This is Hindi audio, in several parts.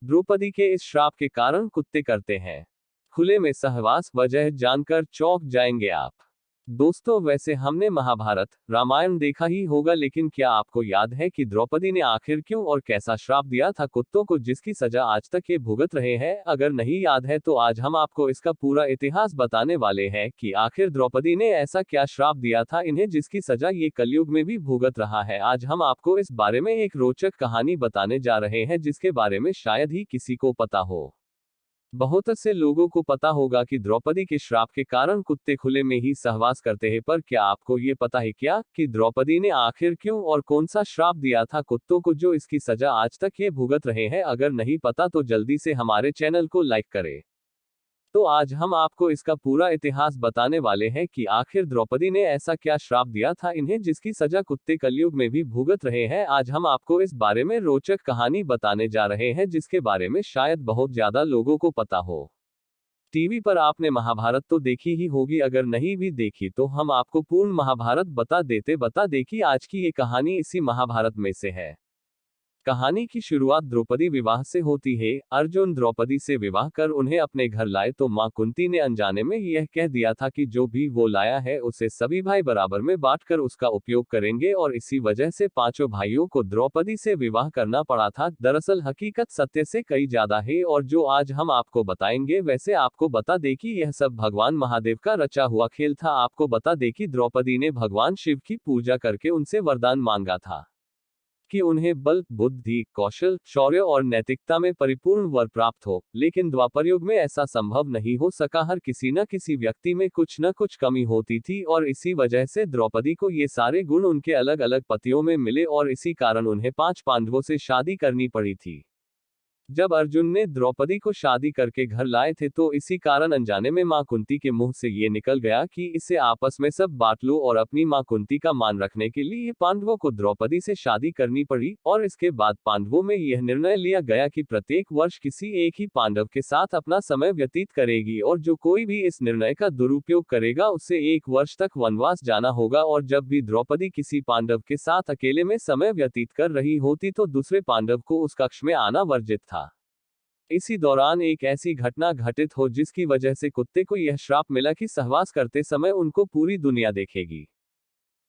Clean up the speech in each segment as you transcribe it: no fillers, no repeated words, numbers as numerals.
द्रौपदी के इस श्राप के कारण कुत्ते करते हैं खुले में सहवास, वजह जानकर चौंक जाएंगे आप। दोस्तों, वैसे हमने महाभारत रामायण देखा ही होगा, लेकिन क्या आपको याद है कि द्रौपदी ने आखिर क्यों और कैसा श्राप दिया था कुत्तों को, जिसकी सजा आज तक ये भुगत रहे हैं? अगर नहीं याद है तो आज हम आपको इसका पूरा इतिहास बताने वाले हैं कि आखिर द्रौपदी ने ऐसा क्या श्राप दिया था इन्हें, जिसकी सजा ये कलयुग में भी भुगत रहा है। आज हम आपको इस बारे में एक रोचक कहानी बताने जा रहे हैं, जिसके बारे में शायद ही किसी को पता हो। बहुत से लोगों को पता होगा कि द्रौपदी के श्राप के कारण कुत्ते खुले में ही सहवास करते हैं, पर क्या आपको ये पता है क्या कि द्रौपदी ने आखिर क्यों और कौन सा श्राप दिया था कुत्तों को, जो इसकी सजा आज तक ये भुगत रहे हैं? अगर नहीं पता तो जल्दी से हमारे चैनल को लाइक करें। तो आज हम आपको इसका पूरा इतिहास बताने वाले हैं कि आखिर द्रौपदी ने ऐसा क्या श्राप दिया था इन्हें, जिसकी सजा कुत्ते कलयुग में भी भुगत रहे हैं। आज हम आपको इस बारे में रोचक कहानी बताने जा रहे हैं, जिसके बारे में शायद बहुत ज्यादा लोगों को पता हो। टीवी पर आपने महाभारत तो देखी ही होगी, अगर नहीं भी देखी तो हम आपको पूर्ण महाभारत बता दें कि आज की ये कहानी इसी महाभारत में से है। कहानी की शुरुआत द्रौपदी विवाह से होती है। अर्जुन द्रौपदी से विवाह कर उन्हें अपने घर लाए तो मां कुंती ने अनजाने में यह कह दिया था कि जो भी वो लाया है उसे सभी भाई बराबर में बांटकर उसका उपयोग करेंगे, और इसी वजह से पांचों भाइयों को द्रौपदी से विवाह करना पड़ा था। दरअसल हकीकत सत्य से कई ज्यादा है, और जो आज हम आपको बताएंगे वैसे आपको बता दें कि यह सब भगवान महादेव का रचा हुआ खेल था। आपको बता दें कि द्रौपदी ने भगवान शिव की पूजा करके उनसे वरदान मांगा था कि उन्हें बल, बुद्धि, कौशल, शौर्य और नैतिकता में परिपूर्ण वर प्राप्त हो, लेकिन द्वापरयुग में ऐसा संभव नहीं हो सका। हर किसी न किसी व्यक्ति में कुछ न कुछ कमी होती थी, और इसी वजह से द्रौपदी को ये सारे गुण उनके अलग अलग पतियों में मिले, और इसी कारण उन्हें 5 पांडवों से शादी करनी पड़ी थी। जब अर्जुन ने द्रौपदी को शादी करके घर लाए थे तो इसी कारण अनजाने में मां कुंती के मुंह से ये निकल गया कि इसे आपस में सब बांट लो, और अपनी मां कुंती का मान रखने के लिए पांडवों को द्रौपदी से शादी करनी पड़ी। और इसके बाद पांडवों में यह निर्णय लिया गया कि प्रत्येक वर्ष किसी एक ही पांडव के साथ अपना समय व्यतीत करेगी, और जो कोई भी इस निर्णय का दुरुपयोग करेगा उसे 1 वर्ष तक वनवास जाना होगा। और जब भी द्रौपदी किसी पांडव के साथ अकेले में समय व्यतीत कर रही होती तो दूसरे पांडव को उस कक्ष में आना वर्जित था। इसी दौरान एक ऐसी घटना घटित हो जिसकी वजह से कुत्ते को यह श्राप मिला कि सहवास करते समय उनको पूरी दुनिया देखेगी।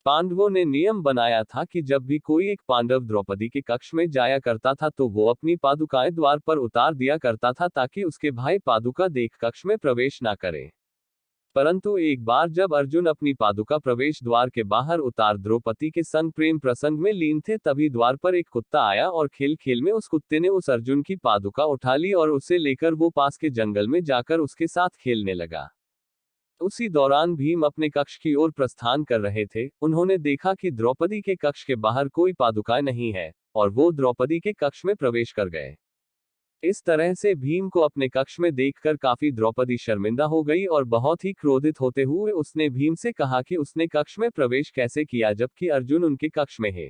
पांडवों ने नियम बनाया था कि जब भी कोई एक पांडव द्रौपदी के कक्ष में जाया करता था तो वो अपनी पादुकाएं द्वार पर उतार दिया करता था, ताकि उसके भाई पादुका देख कक्ष में प्रवेश ना करें। परंतु एक बार जब अर्जुन अपनी पादुका प्रवेश द्वार के बाहर उतार द्रौपदी के संग प्रेम प्रसंग में लीन थे, तभी द्वार पर एक कुत्ता आया, और खेल खेल में उस कुत्ते ने उस अर्जुन की पादुका उठा ली और उसे लेकर वो पास के जंगल में जाकर उसके साथ खेलने लगा। उसी दौरान भीम अपने कक्ष की ओर प्रस्थान कर रहे थे। उन्होंने देखा कि द्रौपदी के कक्ष के बाहर कोई पादुकाएं नहीं है, और वो द्रौपदी के कक्ष में प्रवेश कर गए। इस तरह से भीम को अपने कक्ष में देखकर काफी द्रौपदी शर्मिंदा हो गई, और बहुत ही क्रोधित होते हुए उसने भीम से कहा कि उसने कक्ष में प्रवेश कैसे किया जबकि अर्जुन उनके कक्ष में है।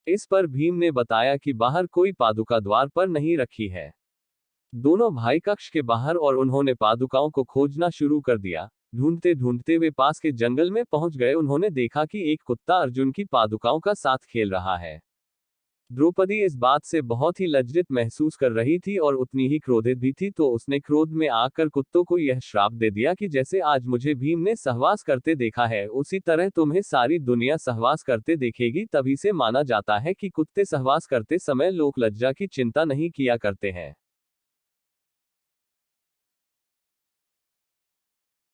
इस पर भीम ने बताया कि बाहर कोई पादुका द्वार पर नहीं रखी है। दोनों भाई कक्ष के बाहर, और उन्होंने पादुकाओं को खोजना शुरू कर दिया। ढूंढते ढूंढते वे पास के जंगल में पहुंच गए। उन्होंने देखा कि एक कुत्ता अर्जुन की पादुकाओं का साथ खेल रहा है। द्रौपदी इस बात से बहुत ही लज्जित महसूस कर रही थी और उतनी ही क्रोधित भी थी, तो उसने क्रोध में आकर कुत्तों को यह श्राप दे दिया कि जैसे आज मुझे भीम ने सहवास करते देखा है, उसी तरह तुम्हें सारी दुनिया सहवास करते देखेगी। तभी से माना जाता है कि कुत्ते सहवास करते समय लोक लज्जा की चिंता नहीं किया करते हैं।